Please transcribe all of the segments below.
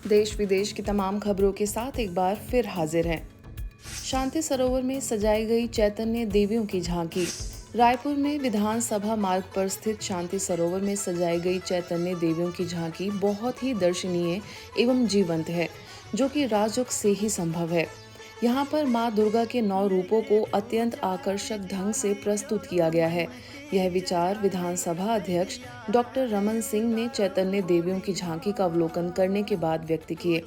देश विदेश की तमाम खबरों के साथ एक बार फिर हाजिर हैं। शांति सरोवर में सजाई गई चैतन्य देवियों की झांकी। रायपुर में विधानसभा मार्ग पर स्थित शांति सरोवर में सजाई गई चैतन्य देवियों की झांकी बहुत ही दर्शनीय एवं जीवंत है, जो कि राजयोग से ही संभव है। यहाँ पर माँ दुर्गा के 9 रूपों को अत्यंत आकर्षक ढंग से प्रस्तुत किया गया है। यह विचार विधानसभा अध्यक्ष डॉक्टर रमन सिंह ने चैतन्य देवियों की झांकी का अवलोकन करने के बाद व्यक्त किए।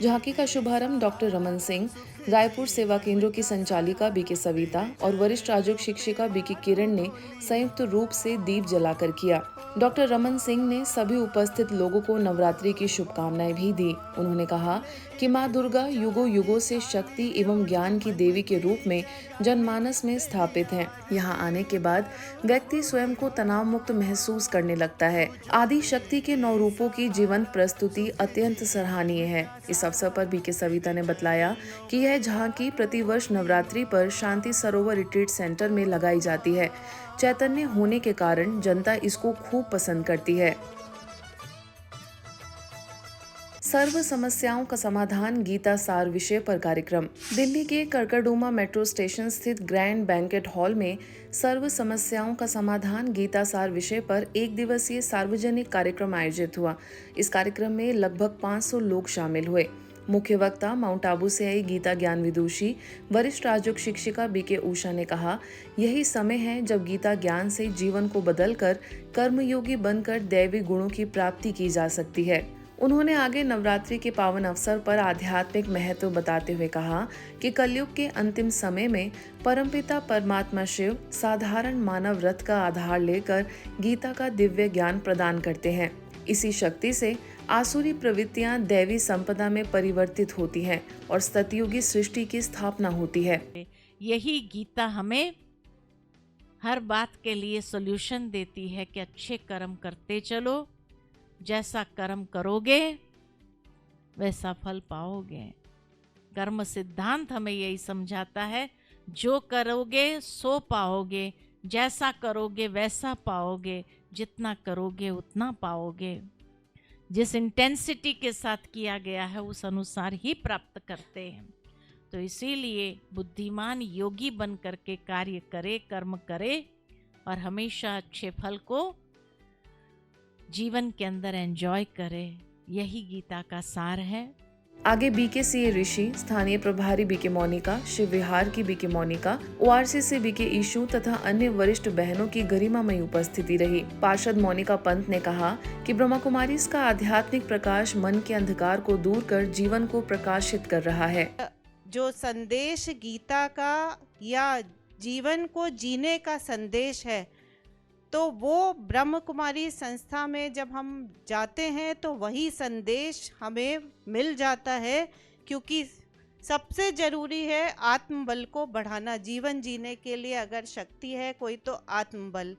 झांकी का शुभारंभ डॉक्टर रमन सिंह, रायपुर सेवा केंद्रों की संचालिका बीके सविता और वरिष्ठ राजयोग शिक्षिका बीके किरण ने संयुक्त रूप से दीप जलाकर किया। डॉक्टर रमन सिंह ने सभी उपस्थित लोगों को नवरात्रि की शुभकामनाएं भी दी। उन्होंने कहा कि मां दुर्गा युगों युगों से शक्ति एवं ज्ञान की देवी के रूप में जनमानस में स्थापित हैं। यहाँ आने के बाद व्यक्ति स्वयं को तनाव मुक्त महसूस करने लगता है। आदि शक्ति के 9 रूपों की जीवंत प्रस्तुति अत्यंत सराहनीय है। इस अवसर पर बीके सविता ने बतलाया कि यह झांकी प्रतिवर्ष नवरात्रि पर शांति सरोवर रिट्रीट सेंटर में लगाई जाती है। चैतन्य होने के कारण जनता इसको खूब पसंद करती है। सर्व समस्याओं का समाधान गीता सार विषय पर कार्यक्रम। दिल्ली के करकरडूमा मेट्रो स्टेशन स्थित ग्रैंड बैंकेट हॉल में सर्व समस्याओं का समाधान गीता सार विषय पर एक दिवसीय सार्वजनिक कार्यक्रम आयोजित हुआ। इस कार्यक्रम में लगभग 500 लोग शामिल हुए। मुख्य वक्ता माउंट आबू से आई गीता ज्ञान विदुषी वरिष्ठ राजयोग शिक्षिका बीके उषा ने कहा, यही समय है जब गीता ज्ञान से जीवन को बदलकर कर्मयोगी बनकर दैवी गुणों की प्राप्ति की जा सकती है। उन्होंने आगे नवरात्रि के पावन अवसर पर आध्यात्मिक महत्व बताते हुए कहा कि कलयुग के अंतिम समय में परमपिता परमात्मा शिव साधारण मानव रथ का आधार लेकर गीता का दिव्य ज्ञान प्रदान करते हैं। इसी शक्ति से आसुरी प्रवृत्तियां दैवी संपदा में परिवर्तित होती हैं और सतयुगी सृष्टि की स्थापना होती है। यही गीता हमें हर बात के लिए सॉल्यूशन देती है कि अच्छे कर्म करते चलो, जैसा कर्म करोगे वैसा फल पाओगे। कर्म सिद्धांत हमें यही समझाता है, जो करोगे सो पाओगे, जैसा करोगे वैसा पाओगे, जितना करोगे उतना पाओगे। जिस इंटेंसिटी के साथ किया गया है उस अनुसार ही प्राप्त करते हैं। तो इसीलिए बुद्धिमान योगी बन करके कार्य करे, कर्म करे और हमेशा अच्छे फल को जीवन के अंदर एंजॉय करे। यही गीता का सार है। आगे बीके सीए ऋषि, स्थानीय प्रभारी बीके मोनिका, शिव विहार की बीके मोनिका, ओआरसी से बीके ईशु तथा अन्य वरिष्ठ बहनों की गरिमामयी उपस्थिति रही। पार्षद मोनिका पंत ने कहा कि ब्रह्मा कुमारी का आध्यात्मिक प्रकाश मन के अंधकार को दूर कर जीवन को प्रकाशित कर रहा है। जो संदेश गीता का या जीवन को जीने का संदेश है, तो वो ब्रह्म कुमारी संस्था में जब हम जाते हैं तो वही संदेश हमें मिल जाता है, क्योंकि सबसे ज़रूरी है आत्मबल को बढ़ाना। जीवन जीने के लिए अगर शक्ति है कोई तो आत्मबल।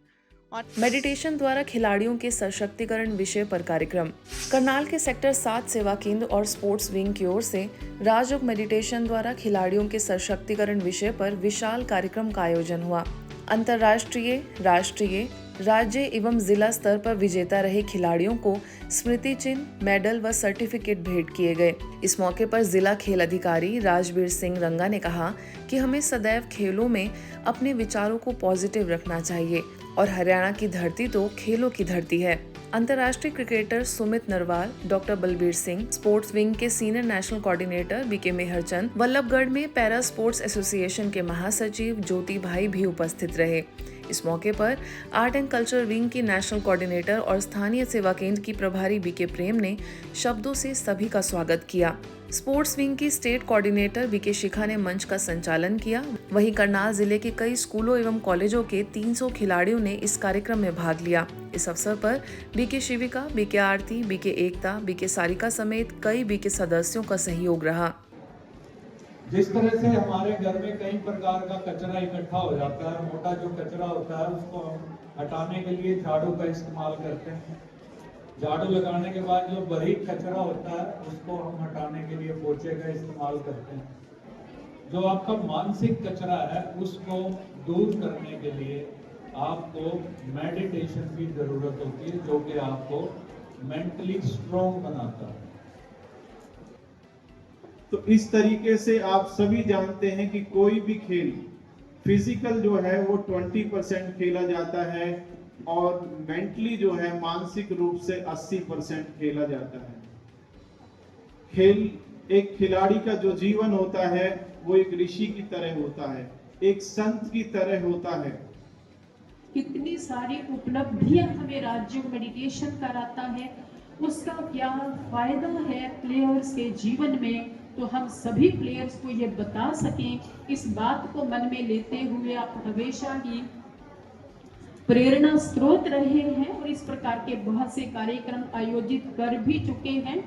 और मेडिटेशन द्वारा खिलाड़ियों के सशक्तिकरण विषय पर कार्यक्रम। करनाल के सेक्टर 7 सेवा केंद्र और स्पोर्ट्स विंग की ओर से राजयोग मेडिटेशन द्वारा खिलाड़ियों के सशक्तिकरण विषय पर विशाल कार्यक्रम का आयोजन हुआ। अंतर्राष्ट्रीय, राष्ट्रीय, राज्य एवं जिला स्तर पर विजेता रहे खिलाड़ियों को स्मृति चिन्ह, मेडल व सर्टिफिकेट भेंट किए गए। इस मौके पर जिला खेल अधिकारी राजबीर सिंह रंगा ने कहा कि हमें सदैव खेलों में अपने विचारों को पॉजिटिव रखना चाहिए और हरियाणा की धरती तो खेलों की धरती है। अंतर्राष्ट्रीय cricketer Sumit Narwal, doctor Balbir Singh, sports wing के senior national coordinator B K Meharchand, Ballabhgarh में पैरा स्पोर्ट्स एसोसिएशन के महासचिव ज्योति भाई भी उपस्थित रहे। इस मौके पर आर्ट एंड कल्चर विंग की नेशनल कोऑर्डिनेटर और स्थानीय सेवा केंद्र की प्रभारी बीके प्रेम ने शब्दों से सभी का स्वागत किया। स्पोर्ट्स विंग की स्टेट कोऑर्डिनेटर बीके शिखा ने मंच का संचालन किया। वहीं करनाल जिले के कई स्कूलों एवं कॉलेजों के 300 खिलाड़ियों ने इस कार्यक्रम में भाग लिया। इस अवसर पर बीके शिविका, बीके आरती, बीके एकता, बीके सारिका समेत कई बीके सदस्यों का सहयोग रहा। जिस तरह से हमारे घर में कई प्रकार का कचरा इकट्ठा हो जाता है, मोटा जो कचरा होता है उसको हम हटाने के लिए झाड़ू का इस्तेमाल करते हैं। झाड़ू लगाने के बाद जो बारीक कचरा होता है उसको हम हटाने के लिए पोछे का इस्तेमाल करते हैं। जो आपका मानसिक कचरा है उसको दूर करने के लिए आपको मेडिटेशन की जरूरत होती है, जो कि आपको मेंटली स्ट्रॉन्ग बनाता है। तो इस तरीके से आप सभी जानते हैं कि कोई भी खेल फिजिकल जो है वो 20% खेला जाता है और मेंटली जो है मानसिक रूप से 80% खेला जाता है। खेल एक खिलाड़ी का जो जीवन होता है वो एक ऋषि की तरह होता है, एक संत की तरह होता है। कितनी सारी उपलब्धियां हमें राजयोग मेडिटेशन कराता है, उसका क्या फायदा है प्लेयर्स के जीवन में, तो हम सभी प्लेयर्स को ये बता सकें, इस बात को मन में लेते हुए आप हमेशा ही प्रेरणा स्रोत रहे हैं और इस प्रकार के बहुत से कार्यक्रम आयोजित कर भी चुके हैं।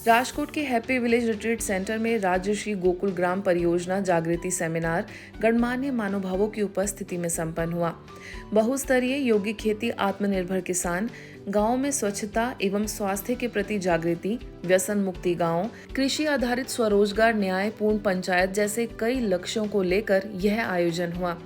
राजकोट के हैप्पी विलेज रिट्रीट सेंटर में राजश्री गोकुल ग्राम परियोजना जागृति सेमिनार गणमान्य महानुभावों की उपस्थिति में संपन्न हुआ। बहुस्तरीय योगी खेती आत्मनिर्भर किसान, गांव में स्वच्छता एवं स्वास्थ्य के प्रति जागृति, व्यसन मुक्ति गांव, कृषि आधारित स्वरोजगार, न्याय पूर्ण पंचायत जैसे कई लक्ष्यों को लेकर यह आयोजन हुआ।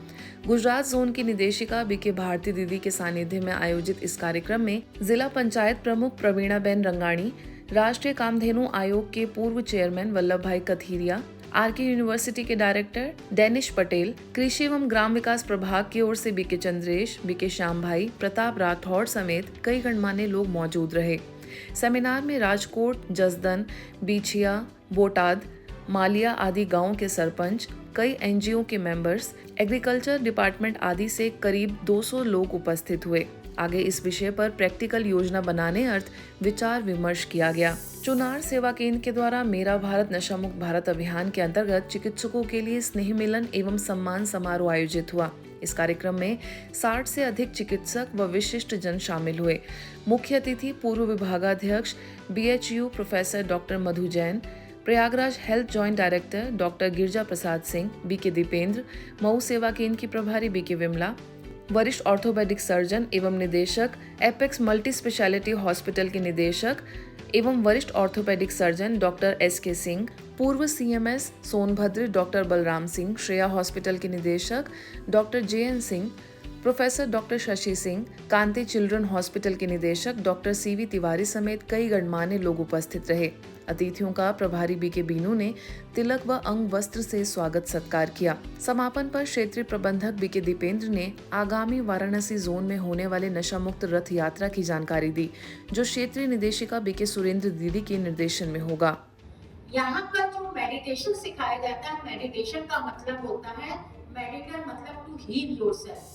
गुजरात जोन की निदेशिका बीके भारती दीदी के सानिध्य में आयोजित इस कार्यक्रम में जिला पंचायत प्रमुख प्रवीणाबेन रंगाणी, राष्ट्रीय कामधेनु आयोग के पूर्व चेयरमैन वल्लभ भाई कथीरिया, आरके यूनिवर्सिटी के डायरेक्टर डैनिश पटेल, कृषि एवं ग्राम विकास प्रभाग की ओर से बीके चंद्रेश, बीके श्याम भाई, प्रताप राठौड़ समेत कई गणमान्य लोग मौजूद रहे। सेमिनार में राजकोट, जसदन, बीछिया, बोटाद, मालिया आदि गांवों के सरपंच, कई एनजीओ के मेंबर्स, एग्रीकल्चर डिपार्टमेंट आदि से करीब 200 लोग उपस्थित हुए। आगे इस विषय पर प्रैक्टिकल योजना बनाने अर्थ विचार विमर्श किया गया। चुनार सेवा केंद्र के द्वारा मेरा भारत नशा मुक्त भारत अभियान के अंतर्गत चिकित्सकों के लिए स्नेह मिलन एवं सम्मान समारोह आयोजित हुआ। इस कार्यक्रम में 60 से अधिक चिकित्सक व विशिष्ट जन शामिल हुए। मुख्य अतिथि पूर्व विभागाध्यक्ष BHU professor doctor Madhu Jain, Prayagraj health joint director doctor Girija Prasad Singh, BK Deependra, Mau सेवा केंद्र की प्रभारी BK विमला, वरिष्ठ ऑर्थोपेडिक सर्जन एवं निदेशक एपेक्स मल्टी स्पेशलिटी हॉस्पिटल के निदेशक एवं वरिष्ठ orthopaedic surgeon doctor SK Singh, पूर्व CMS Sonbhadra doctor Balram Singh, Shreya hospital के निदेशक doctor JN Singh, professor doctor Shashi Singh, Kanti children hospital के निदेशक डॉक्टर CV तिवारी समेत कई गणमान्य लोग उपस्थित रहे। अतिथियों का प्रभारी BK बीनू ने तिलक व अंग वस्त्र से स्वागत सत्कार किया। समापन पर क्षेत्रीय प्रबंधक BK दीपेंद्र ने आगामी वाराणसी जोन में होने वाले नशा मुक्त रथ यात्रा की जानकारी दी, जो क्षेत्रीय निदेशिका BK सुरेंद्र दीदी के निर्देशन में होगा। यहाँ पर जो मेडिटेशन सिखाया जाता है, मेडिटेशन का मतलब होता है मेडिटेट मतलब टू हील योरसेल्फ।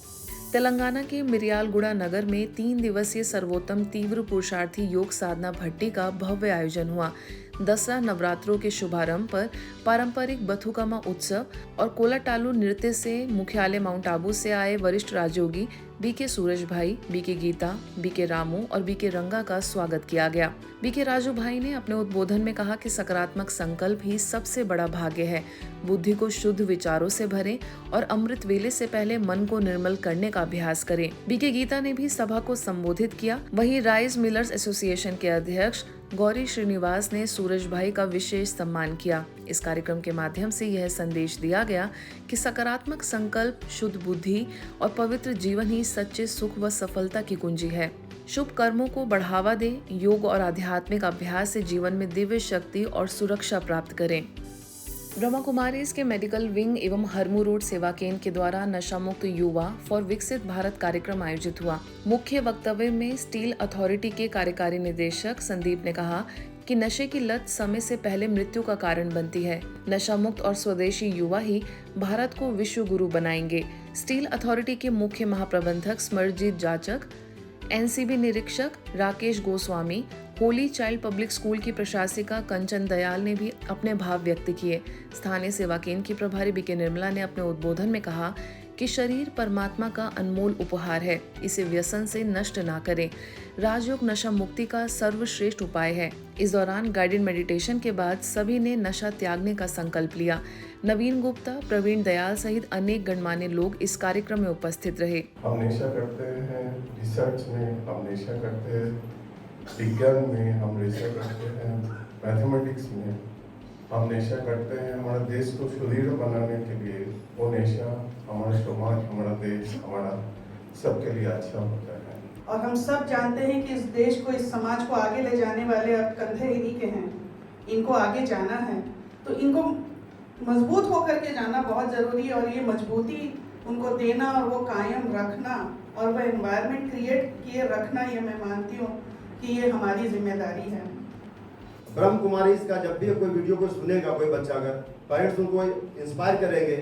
तेलंगाना के मिरियालगुड़ा नगर में 3 दिवसीय सर्वोत्तम तीव्र पुरुषार्थी योग साधना भट्टी का भव्य आयोजन हुआ। दसरा नवरात्रों के शुभारंभ पर पारंपरिक बथुकम्मा उत्सव और कोलाटालू नृत्य से मुख्यालय माउंट आबू से आए वरिष्ठ राजयोगी BK सूरज भाई, BK गीता, BK रामू और BK रंगा का स्वागत किया गया। BK राजू भाई ने अपने उद्बोधन में कहा कि सकारात्मक संकल्प ही सबसे बड़ा भाग्य है। बुद्धि को शुद्ध विचारों से भरें और अमृत वेले से पहले मन को निर्मल करने का अभ्यास करें। BK गीता ने भी सभा को संबोधित किया। वहीं राइस मिलर्स एसोसिएशन के अध्यक्ष गौरी श्रीनिवास ने सूरज भाई का विशेष सम्मान किया। इस कार्यक्रम के माध्यम से यह संदेश दिया गया कि सकारात्मक संकल्प, शुद्ध बुद्धि और पवित्र जीवन ही सच्चे सुख व सफलता की कुंजी है। शुभ कर्मों को बढ़ावा दें, योग और आध्यात्मिक अभ्यास से जीवन में दिव्य शक्ति और सुरक्षा प्राप्त करें। ब्रह्मा कुमारीज के मेडिकल विंग एवं हरमू रोड सेवा केंद्र के द्वारा नशा मुक्त युवा फॉर विकसित भारत कार्यक्रम आयोजित हुआ। मुख्य वक्तव्य में स्टील अथॉरिटी के कार्यकारी निदेशक संदीप ने कहा कि नशे की लत समय से पहले मृत्यु का कारण बनती है। नशा मुक्त और स्वदेशी युवा ही भारत को विश्व गुरु बनाएंगे। स्टील अथॉरिटी के मुख्य महाप्रबंधक स्मरजीत जाचक, NCB निरीक्षक Rakesh Goswami, Holi child public school की प्रशासिका कंचन दयाल ने भी अपने भाव व्यक्त किए। स्थानीय सेवा केंद्र की प्रभारी BK निर्मला ने अपने उद्बोधन में कहा कि शरीर परमात्मा का अनमोल उपहार है, इसे व्यसन से नष्ट ना करें। राजयोग नशा मुक्ति का सर्वश्रेष्ठ उपाय है। इस दौरान गाइडेड मेडिटेशन के बाद सभी ने नशा त्यागने का संकल्प लिया। नवीन गुप्ता, प्रवीण दयाल सहित अनेक गणमान्य लोग इस कार्यक्रम में उपस्थित रहे। हम नशा करते हैं रिसर्च में, हम नशा करते हैं विज्ञान में, हम नशा करते हैं मैथमेटिक्स में, हम नशा करते हैं हमारे देश को सुदृढ़ बनाने के लिए। वो नशा हमारा समाज, हमारा देश, हमारा सबके लिए अच्छा होता है। और हम सब जानते हैं कि इस देश को, इस समाज को आगे ले जाने वाले अब कंधे इन्हीं के हैं। इनको आगे जाना है तो इनको मजबूत होकर के जाना बहुत ज़रूरी है और ये मजबूती उनको देना और वो कायम रखना और वह एनवायरनमेंट क्रिएट किए रखना, ये मैं मानती हूँ कि ये हमारी जिम्मेदारी है। ब्रह्म कुमारी इसका जब भी कोई वीडियो को सुनेगा कोई बच्चा, अगर पेरेंट्स उनको इंस्पायर करेंगे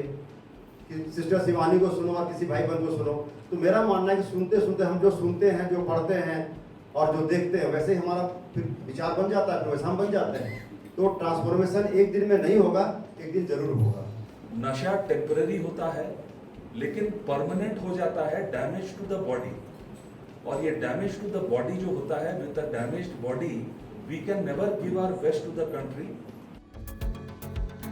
कि सिस्टर शिवानी को सुनो और किसी भाई बहन को सुनो, तो मेरा मानना है कि सुनते सुनते हम जो सुनते हैं, जो पढ़ते हैं और जो देखते हैं, वैसे ही हमारा फिर विचार बन जाता है, फिर वैसा हम बन जाते हैं। तो ट्रांसफॉर्मेशन एक दिन में नहीं होगा, एक दिन जरूर होगा। नशा टेम्पररी होता है लेकिन परमानेंट हो जाता है, डैमेज टू द बॉडी। और ये डैमेज टू द बॉडी जो होता है, with the damaged body we can never give our best to the country.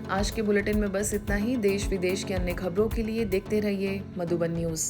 आज के बुलेटिन में बस इतना ही। देश विदेश की अन्य खबरों के लिए देखते रहिए मधुबन न्यूज़।